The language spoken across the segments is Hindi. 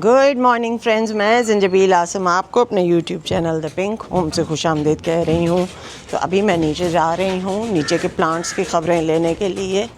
गुड मॉर्निंग फ्रेंड्स, मैं ज़ंजबील आसिम आपको अपने YouTube channel the pink home से खुशामदीद कह रही हूँ। तो अभी मैं नीचे जा रही हूँ, नीचे के प्लांट्स की ख़बरें लेने के लिए।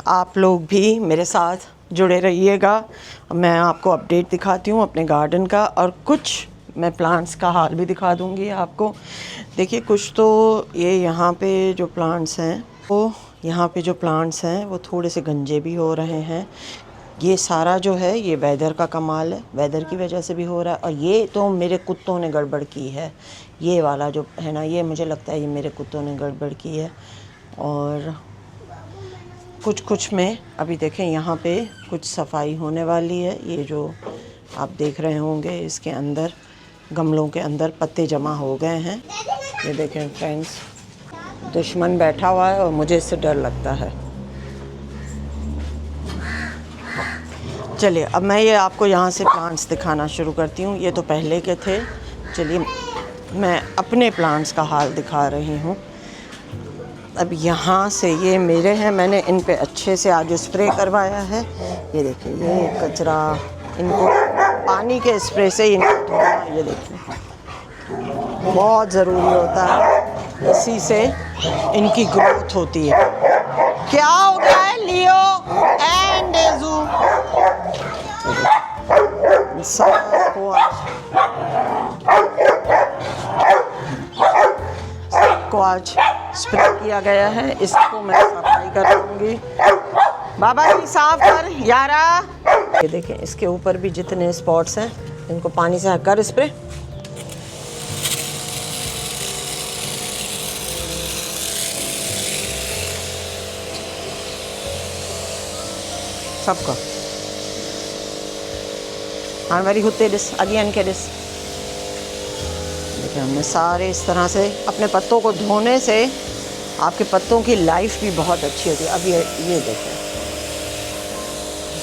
आप लोग भी मेरे साथ जुड़े रहिएगा। मैं आपको अपडेट दिखाती हूँ अपने गार्डन का, और कुछ मैं प्लांट्स का हाल भी दिखा दूँगी आपको। देखिए, कुछ तो ये यहाँ पे जो प्लांट्स हैं वो थोड़े से गंजे भी हो रहे हैं। ये सारा जो है ये वेदर का कमाल है, वेदर की वजह से भी हो रहा है। और ये तो मेरे कुत्तों ने गड़बड़ की है, ये वाला जो है ना, ये मुझे लगता है ये मेरे कुत्तों ने गड़बड़ की है। और कुछ में अभी देखें, यहाँ पे कुछ सफाई होने वाली है। ये जो आप देख रहे होंगे, इसके अंदर गमलों के अंदर पत्ते जमा हो गए हैं। ये देखें फ्रेंड्स, दुश्मन बैठा हुआ है और मुझे इससे डर लगता है। चलिए, अब मैं ये आपको यहाँ से प्लांट्स दिखाना शुरू करती हूँ। ये तो पहले के थे। चलिए, मैं अपने प्लांट्स का हाल दिखा रही हूँ। अब यहाँ से ये मेरे हैं, मैंने इन पे अच्छे से आज स्प्रे करवाया है। ये देखिए, ये कचरा, इनको पानी के स्प्रे से इनको धोना, ये देखिए, बहुत ज़रूरी होता है। इसी से इनकी ग्रोथ होती है। क्या हो गया है लियो एंड डेजू? सबको आज स्प्रे किया गया है। इसको मैं सफाई करूँगी। बाबा जी साफ कर यारा। ये देखें, इसके ऊपर भी जितने स्पॉट्स हैं इनको पानी से कर स्प्रे। सबका हमारी होते दिस अगेन के दिस। देखिए, हमने सारे इस तरह से अपने पत्तों को धोने से आपके पत्तों की लाइफ भी बहुत अच्छी होती है। अब ये देखें,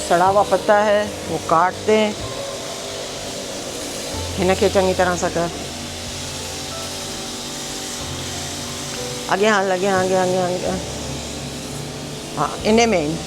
सड़ा हुआ पत्ता है वो काट दें, हिनके चंगी तरह से कर आगे, हाँ लगे, आगे आगे आगे, हाँ इन्हें में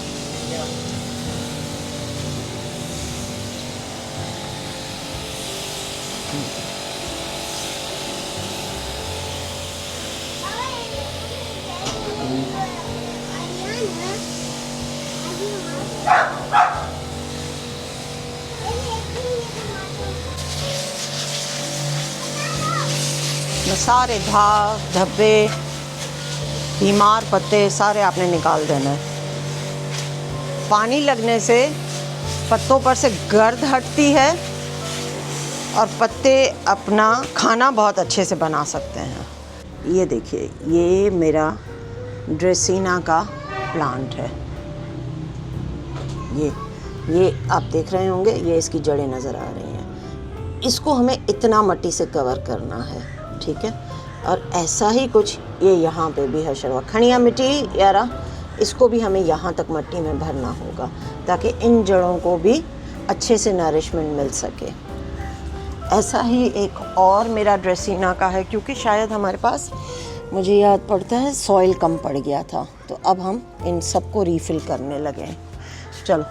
सारे घाव धब्बे, बीमार पत्ते सारे आपने निकाल देना है। पानी लगने से पत्तों पर से गर्द हटती है और पत्ते अपना खाना बहुत अच्छे से बना सकते हैं। ये देखिए, ये मेरा ड्रेसिना का प्लांट है। ये आप देख रहे होंगे, ये इसकी जड़ें नज़र आ रही हैं। इसको हमें इतना मिट्टी से कवर करना है, ठीक है। और ऐसा ही कुछ ये यहाँ पे भी है, शरवा खनिया मिट्टी यारा, इसको भी हमें यहाँ तक मिट्टी में भरना होगा ताकि इन जड़ों को भी अच्छे से नरिशमेंट मिल सके। ऐसा ही एक और मेरा ड्रेसिना का है, क्योंकि शायद हमारे पास, मुझे याद पड़ता है, सॉइल कम पड़ गया था, तो अब हम इन सबको रीफ़िल करने लगे। चलो,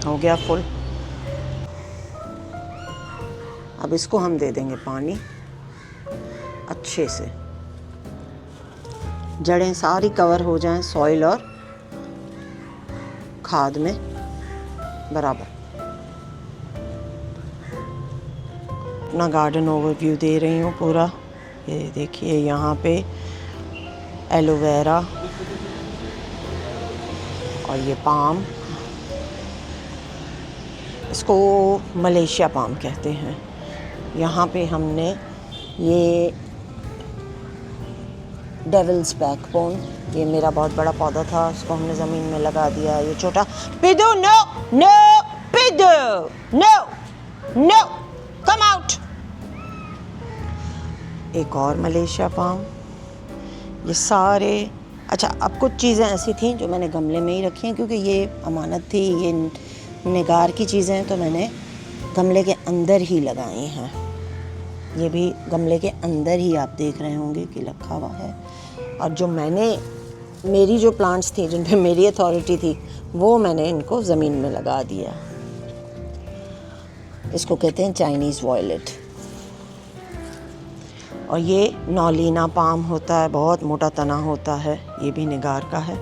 हो गया फुल। अब इसको हम दे देंगे पानी अच्छे से, जड़ें सारी कवर हो जाएं सॉइल और खाद में बराबर। अपना गार्डन ओवरव्यू दे रही हूँ पूरा। ये देखिए, यहाँ पे एलोवेरा और ये पाम, इसको मलेशिया पाम कहते हैं। यहाँ पे हमने ये डेविल्स बैकबोन, ये मेरा बहुत बड़ा पौधा था, उसको हमने ज़मीन में लगा दिया। ये छोटा पिदू, नो नो पिदू, नो नो कम आउट। एक और मलेशिया पाम। ये सारे, अच्छा, अब कुछ चीज़ें ऐसी थी जो मैंने गमले में ही रखी हैं, क्योंकि ये अमानत थी, ये निगार की चीज़ें तो मैंने गमले के अंदर ही लगाई हैं। ये भी गमले के अंदर ही आप देख रहे होंगे कि रखा हुआ है। और जो मेरी जो प्लांट्स थी जिन पे मेरी अथॉरिटी थी वो मैंने इनको ज़मीन में लगा दिया। इसको कहते हैं चाइनीज़ वॉयलेट। और ये नौलीना पाम होता है, बहुत मोटा तना होता है, ये भी निगार का है।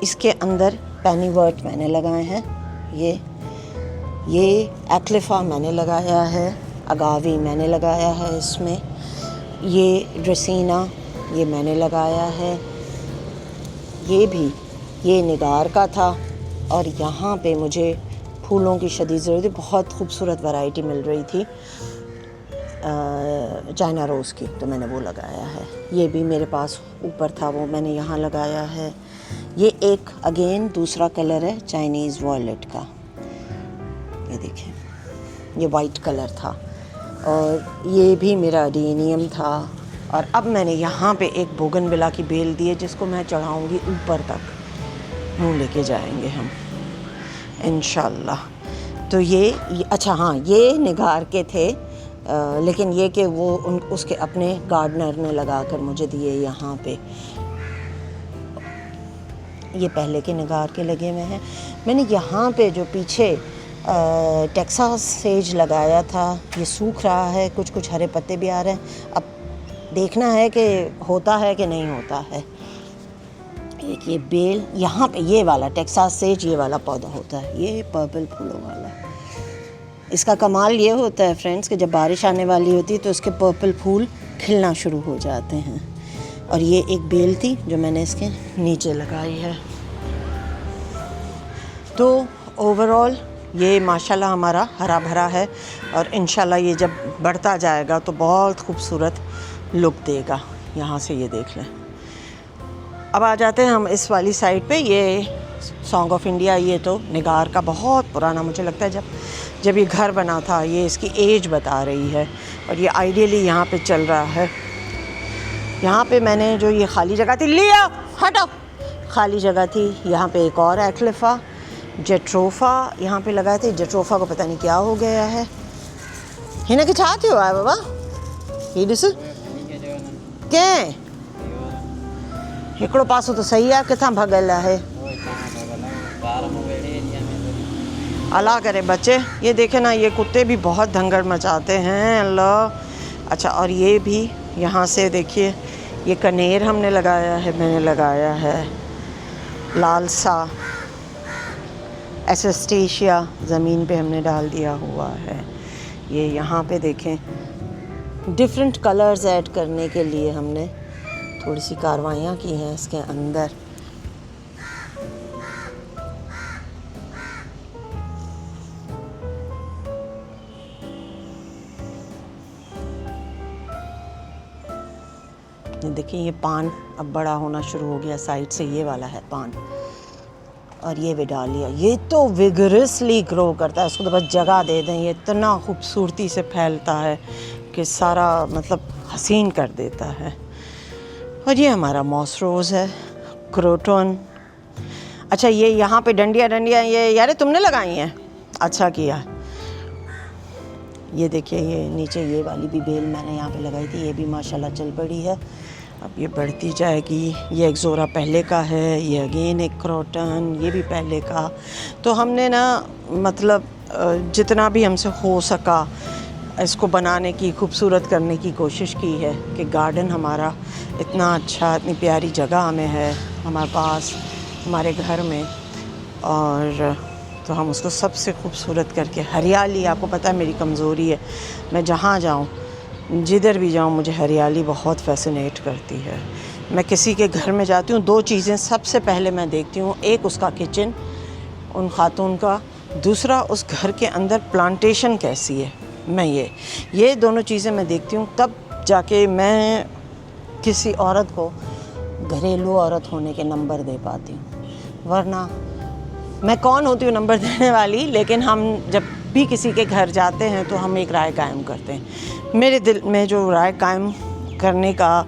इसके अंदर पेनीवर्ट मैंने लगाए हैं। ये एक्लिफा मैंने लगाया है, अगावी मैंने लगाया है इसमें, ये ड्रेसिना ये मैंने लगाया है, ये निगार का था। और यहाँ पे मुझे फूलों की शदीद ज़रूरत थी, बहुत खूबसूरत वैरायटी मिल रही थी चाइना रोज़ की, तो मैंने वो लगाया है। ये भी मेरे पास ऊपर था, वो मैंने यहाँ लगाया है। ये एक अगेन दूसरा कलर है चाइनीज़ वॉयलेट का, ये देखिए, ये वाइट कलर था। और ये भी मेरा अडेनियम था। और अब मैंने यहाँ पे एक बोगनविला की बेल दी है जिसको मैं चढ़ाऊँगी ऊपर तक, मुँह लेके जाएंगे हम इंशाल्लाह। तो ये अच्छा हाँ, ये निगार के थे, लेकिन ये कि वो उसके अपने गार्डनर ने लगा कर मुझे दिए यहाँ पे। ये पहले के निगार के लगे हुए हैं। मैंने यहाँ पे जो पीछे टेक्सास सेज लगाया था, ये सूख रहा है, कुछ हरे पत्ते भी आ रहे हैं। अब देखना है कि होता है कि नहीं होता है। एक ये बेल यहाँ पे, ये वाला टेक्सास सेज ये वाला पौधा होता है, ये पर्पल फूलों वाला। इसका कमाल ये होता है फ्रेंड्स कि जब बारिश आने वाली होती है तो इसके पर्पल फूल खिलना शुरू हो जाते हैं। और ये एक बेल थी जो मैंने इसके नीचे लगाई है। तो ओवरऑल ये माशाल्लाह हमारा हरा भरा है और इंशाल्लाह ये जब बढ़ता जाएगा तो बहुत खूबसूरत लुक देगा। यहाँ से ये देख लें। अब आ जाते हैं हम इस वाली साइड पे। ये सॉन्ग ऑफ इंडिया, ये तो निगार का बहुत पुराना, मुझे लगता है जब ये घर बना था, ये इसकी एज बता रही है। और ये आइडियली यहाँ पे चल रहा है। यहाँ पे मैंने जो ये खाली जगह थी, लिया हटो, खाली जगह थी, यहाँ पे एक और एक्लिफा जेट्रोफा यहाँ पे लगाए थे। जेट्रोफा को पता नहीं क्या हो गया है। हिना के चाहते हो आए बाबा ये डिस के हिकड़ो पासो तो सही है, किथां भगल है अल्लाह करे बच्चे। ये देखे ना, ये कुत्ते भी बहुत धंगड़ मचाते हैं, अल्लाह। अच्छा, और ये भी यहाँ से देखिए, ये कनेर हमने लगाया है, मैंने लगाया है लालसा एसेस्टेशिया, ज़मीन पे हमने डाल दिया हुआ है। ये यहाँ पे देखें, डिफरेंट कलर्स ऐड करने के लिए हमने थोड़ी सी कार्रवाइयाँ की हैं इसके अंदर। देखिए, ये पान अब बड़ा होना शुरू हो गया, साइड से ये वाला है पान। और ये भी डालिया, ये तो विगरसली ग्रो करता है, उसको तो बस जगह दे दें, ये इतना खूबसूरती से फैलता है कि सारा मतलब हसीन कर देता है। और ये हमारा मॉस रोज़ है, क्रोटन। अच्छा, ये यहाँ पे डंडियाँ ये यार तुमने लगाई हैं, अच्छा किया। ये देखिए, ये नीचे ये वाली भी बेल मैंने यहाँ पे लगाई थी, ये भी माशाल्लाह चल पड़ी है। अब ये बढ़ती जाएगी। ये एक ज़ोरा पहले का है, ये अगेन एक क्रोटन, ये भी पहले का। तो हमने ना मतलब जितना भी हमसे हो सका इसको बनाने की, खूबसूरत करने की कोशिश की है कि गार्डन हमारा इतना अच्छा, इतनी प्यारी जगह में है हमारे पास, हमारे घर में। और तो हम उसको सबसे खूबसूरत करके, हरियाली आपको पता है मेरी कमज़ोरी है, मैं जहाँ जाऊँ, जिधर भी जाऊँ, मुझे हरियाली बहुत फैसिनेट करती है। मैं किसी के घर में जाती हूँ, दो चीज़ें सबसे पहले मैं देखती हूँ, एक उसका किचन उन खातून का, दूसरा उस घर के अंदर प्लांटेशन कैसी है। मैं ये दोनों चीज़ें मैं देखती हूँ, तब जाके मैं किसी औरत को घरेलू औरत होने के नंबर दे पाती हूँ। वरना मैं कौन होती हूँ नंबर देने वाली, लेकिन हम जब भी किसी के घर जाते हैं तो हम एक राय कायम करते हैं। मेरे दिल में जो राय कायम करने का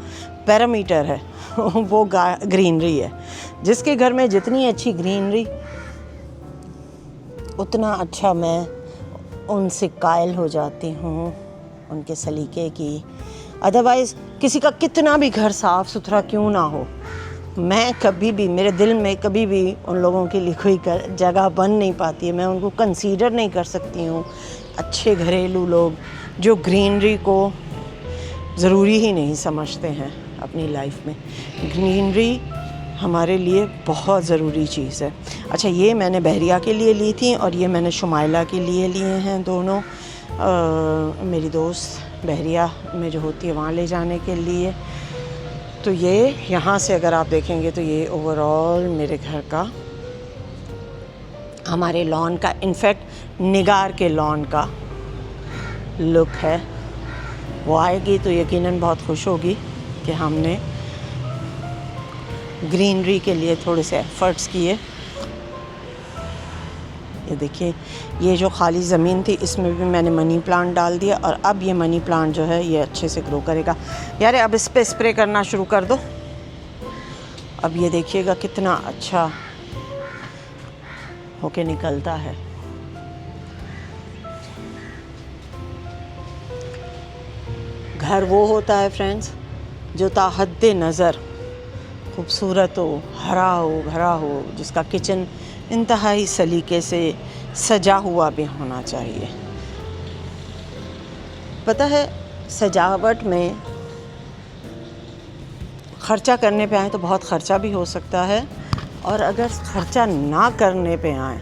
पैरामीटर है वो ग्रीनरी है। जिसके घर में जितनी अच्छी ग्रीनरी उतना अच्छा मैं उनसे कायल हो जाती हूँ, उनके सलीके की। अदरवाइज़ किसी का कितना भी घर साफ़ सुथरा क्यों ना हो, मैं कभी भी, मेरे दिल में कभी भी उन लोगों के लिए कोई जगह बन नहीं पाती है। मैं उनको कंसीडर नहीं कर सकती हूँ अच्छे घरेलू लोग जो ग्रीनरी को ज़रूरी ही नहीं समझते हैं अपनी लाइफ में। ग्रीनरी हमारे लिए बहुत ज़रूरी चीज़ है। अच्छा, ये मैंने बहरिया के लिए ली थी और ये मैंने शुमाइला के लिए लिए हैं दोनों। मेरी दोस्त बहरिया में जो होती है वहाँ ले जाने के लिए। तो ये यहाँ से अगर आप देखेंगे तो ये ओवरऑल मेरे घर का, हमारे लॉन का, इनफैक्ट निगार के लॉन का लुक है। वो आएगी तो यकीनन बहुत खुश होगी कि हमने ग्रीनरी के लिए थोड़े से एफ़र्ट्स किए। ये देखिए, ये जो खाली ज़मीन थी इसमें भी मैंने मनी प्लांट डाल दिया और अब ये मनी प्लांट जो है ये अच्छे से ग्रो करेगा। यार अब इस पे स्प्रे करना शुरू कर दो। अब ये देखिएगा कितना अच्छा होके निकलता है। घर वो होता है फ्रेंड्स जो ताहद्दे नज़र खूबसूरत हो, हरा हो, भरा हो, जिसका किचन इंतहाई सलीके से सजा हुआ भी होना चाहिए। पता है, सजावट में ख़र्चा करने पे आए तो बहुत ख़र्चा भी हो सकता है, और अगर ख़र्चा ना करने पे आए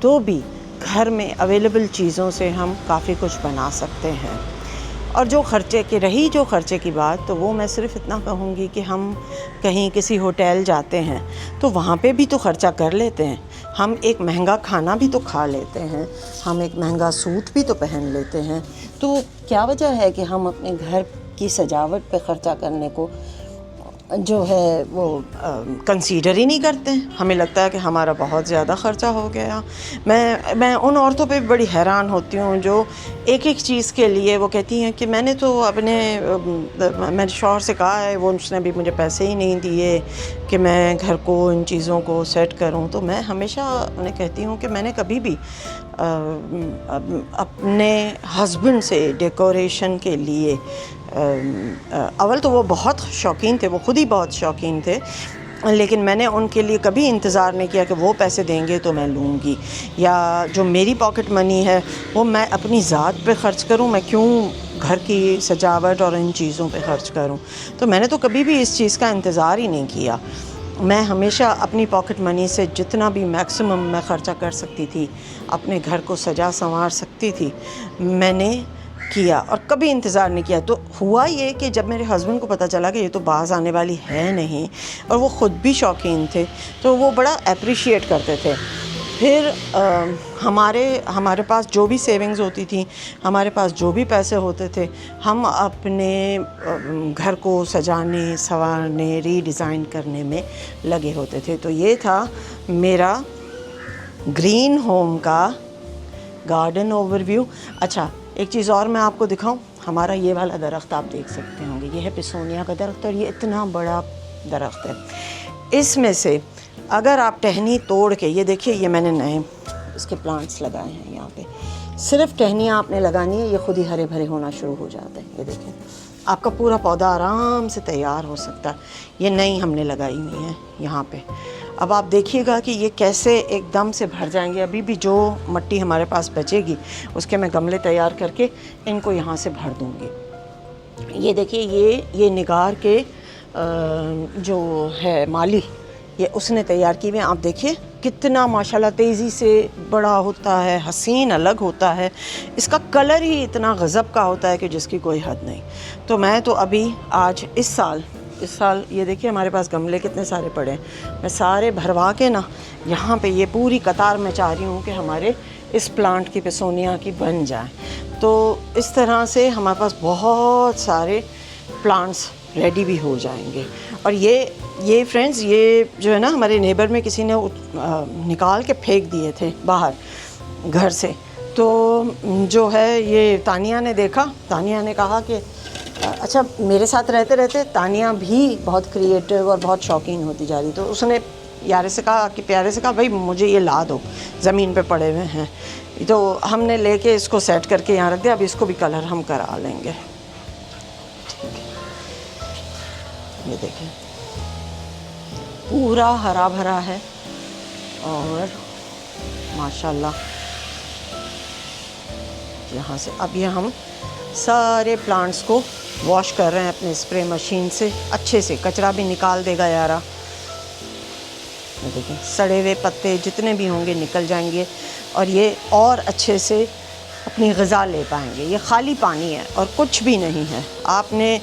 तो भी घर में अवेलेबल चीज़ों से हम काफ़ी कुछ बना सकते हैं। और जो ख़र्चे की बात, तो वो मैं सिर्फ इतना कहूँगी कि हम कहीं किसी होटल जाते हैं तो वहाँ पे भी तो ख़र्चा कर लेते हैं। हम एक महंगा खाना भी तो खा लेते हैं, हम एक महंगा सूट भी तो पहन लेते हैं। तो क्या वजह है कि हम अपने घर की सजावट पे ख़र्चा करने को जो है वो कंसीडर ही नहीं करते हैं। हमें लगता है कि हमारा बहुत ज़्यादा ख़र्चा हो गया। मैं उन औरतों पे बड़ी हैरान होती हूँ जो एक एक चीज़ के लिए वो कहती हैं कि मैंने तो मेरे शौहर से कहा है, वो उसने भी मुझे पैसे ही नहीं दिए कि मैं घर को इन चीज़ों को सेट करूँ। तो मैं हमेशा उन्हें कहती हूँ कि मैंने कभी भी अपने हस्बैंड से डेकोरेशन के लिए, अव्वल तो वो बहुत शौकीन थे, वो ख़ुद ही बहुत शौकीन थे, लेकिन मैंने उनके लिए कभी इंतज़ार नहीं किया कि वो पैसे देंगे तो मैं लूँगी, या जो मेरी पॉकेट मनी है वो मैं अपनी ज़ात पे ख़र्च करूँ। मैं क्यों घर की सजावट और इन चीज़ों पे ख़र्च करूँ? तो मैंने तो कभी भी इस चीज़ का इंतज़ार ही नहीं किया। मैं हमेशा अपनी पॉकेट मनी से जितना भी मैक्सिमम मैं ख़र्चा कर सकती थी, अपने घर को सजा संवार सकती थी, मैंने किया और कभी इंतज़ार नहीं किया। तो हुआ ये कि जब मेरे हस्बैंड को पता चला कि ये तो बाज़ आने वाली है नहीं, और वो ख़ुद भी शौकीन थे, तो वो बड़ा अप्रिशिएट करते थे। फिर हमारे पास जो भी सेविंग्स होती थी, हमारे पास जो भी पैसे होते थे, हम अपने घर को सजाने, संवारने, रीडिज़ाइन करने में लगे होते थे। तो ये था मेरा ग्रीन होम का गार्डन ओवरव्यू। अच्छा, एक चीज़ और मैं आपको दिखाऊं, हमारा ये वाला दरख्त आप देख सकते होंगे, ये है पिसोनिया का दरख्त और ये इतना बड़ा दरख्त है। इसमें से अगर आप टहनी तोड़ के, ये देखिए, ये मैंने नए इसके प्लांट्स लगाए हैं यहाँ पे, सिर्फ टहनियाँ आपने लगानी है, ये खुद ही हरे भरे होना शुरू हो जाते हैं। ये देखिए, आपका पूरा पौधा आराम से तैयार हो सकता है। ये नई हमने लगाई हुई है यहाँ पे। अब आप देखिएगा कि ये कैसे एकदम से भर जाएंगे। अभी भी जो मिट्टी हमारे पास बचेगी उसके मैं गमले तैयार करके इनको यहाँ से भर दूँगी। ये देखिए, ये निगार के जो है माली, ये उसने तैयार की हुए। आप देखिए कितना माशाल्लाह तेज़ी से बड़ा होता है, हसीन अलग होता है, इसका कलर ही इतना गज़ब का होता है कि जिसकी कोई हद नहीं। तो मैं तो अभी आज इस साल ये देखिए हमारे पास गमले कितने सारे पड़े हैं, मैं सारे भरवा के ना यहाँ पे ये पूरी कतार में चाह रही हूँ कि हमारे इस प्लांट की पिसोनिया की बन जाए। तो इस तरह से हमारे पास बहुत सारे प्लांट्स रेडी भी हो जाएंगे। और ये फ्रेंड्स, ये जो है ना, हमारे नेबर में किसी ने निकाल के फेंक दिए थे बाहर घर से। तो जो है ये तानिया ने देखा, तानिया ने कहा कि अच्छा, मेरे साथ रहते रहते तानिया भी बहुत क्रिएटिव और बहुत शौकीन होती जा रही, तो उसने यारे से कहा कि प्यारे से कहा भाई मुझे ये ला दो, ज़मीन पे पड़े हुए हैं। तो हमने लेके इसको सेट करके यहाँ रख दिया। अब इसको भी कलर हम करा लेंगे। ठीक है, ये देखें पूरा हरा भरा है और माशाल्लाह यहाँ से अब ये हम सारे प्लांट्स को वॉश कर रहे हैं अपने स्प्रे मशीन से अच्छे से। कचरा भी निकाल देगा यारा। ये देखें सड़े हुए पत्ते जितने भी होंगे निकल जाएंगे और ये और अच्छे से अपनी ग़िज़ा ले पाएंगे। ये खाली पानी है और कुछ भी नहीं है। आपने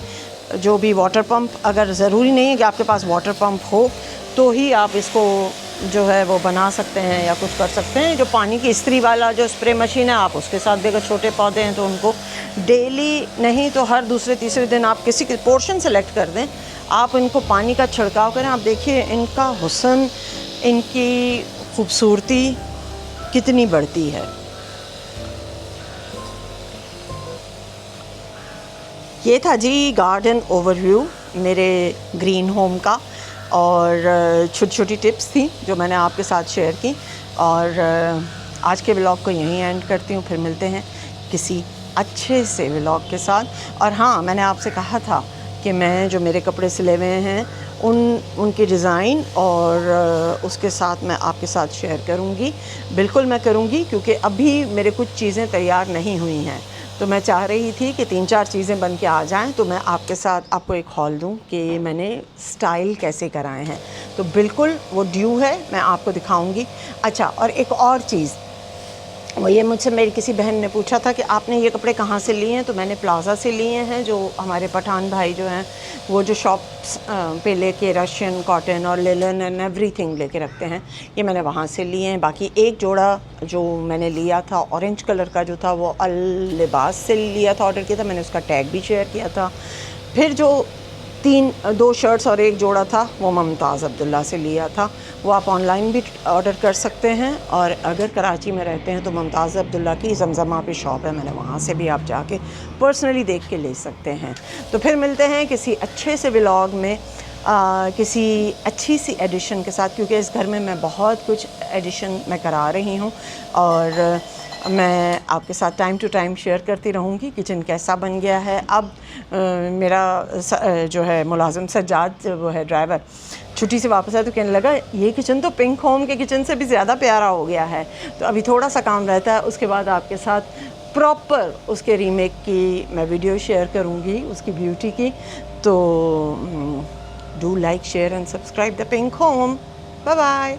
जो भी वाटर पंप, अगर ज़रूरी नहीं है कि आपके पास वाटर पंप हो तो ही आप इसको जो है वो बना सकते हैं या कुछ कर सकते हैं। जो पानी की इस्त्री वाला जो स्प्रे मशीन है आप उसके साथ भी, अगर छोटे पौधे हैं तो उनको डेली नहीं तो हर दूसरे तीसरे दिन आप किसी के पोर्शन सेलेक्ट कर दें, आप इनको पानी का छिड़काव करें। आप देखिए इनका हुस्न, इनकी खूबसूरती कितनी बढ़ती है। ये था जी गार्डन ओवरव्यू मेरे ग्रीन होम का, और छोटी छोटी टिप्स थी जो मैंने आपके साथ शेयर की। और आज के व्लॉग को यहीं एंड करती हूँ। फिर मिलते हैं किसी अच्छे से व्लॉग के साथ। और हाँ, मैंने आपसे कहा था कि मैं जो मेरे कपड़े सिले हुए हैं उनकी डिज़ाइन और उसके साथ मैं आपके साथ शेयर करूँगी। बिल्कुल मैं करूँगी, क्योंकि अभी मेरे कुछ चीज़ें तैयार नहीं हुई हैं। तो मैं चाह रही थी कि 3-4 चीज़ें बन के आ जाएं तो मैं आपके साथ आपको एक हॉल दूं कि मैंने स्टाइल कैसे कराए हैं। तो बिल्कुल वो ड्यू है, मैं आपको दिखाऊंगी। अच्छा, और एक और चीज़, वो ये मुझसे मेरी किसी बहन ने पूछा था कि आपने ये कपड़े कहाँ से लिए हैं। तो मैंने प्लाज़ा से लिए हैं। जो हमारे पठान भाई जो हैं वो जो शॉप्स पे लेके रशियन कॉटन और लिलन एंड एवरीथिंग लेके रखते हैं, ये मैंने वहाँ से लिए हैं। बाकी एक जोड़ा जो मैंने लिया था ऑरेंज कलर का जो था वो अल लिबास से लिया था, ऑर्डर किया था मैंने, उसका टैग भी शेयर किया था। फिर जो 2 शर्ट्स और एक जोड़ा था वो मुमताज़ अब्दुल्ला से लिया था। वो आप ऑनलाइन भी ऑर्डर कर सकते हैं, और अगर कराची में रहते हैं तो मुमताज़ अब्दुल्ला की जमजमा पे शॉप है, मैंने वहाँ से भी आप जाके पर्सनली देख के ले सकते हैं। तो फिर मिलते हैं किसी अच्छे से व्लॉग में, किसी अच्छी सी एडिशन के साथ, क्योंकि इस घर में मैं बहुत कुछ एडिशन मैं करा रही हूँ और मैं आपके साथ टाइम टू टाइम शेयर करती रहूँगी किचन कैसा बन गया है। अब मेरा जो है मुलाजिम सज्जाद, वो है ड्राइवर, छुट्टी से वापस आया तो कहने लगा ये किचन तो पिंक होम के किचन से भी ज़्यादा प्यारा हो गया है। तो अभी थोड़ा सा काम रहता है, उसके बाद आपके साथ प्रॉपर उसके रीमेक की मैं वीडियो शेयर करूँगी, उसकी ब्यूटी की। तो do like, share and subscribe the pink home. Bye bye.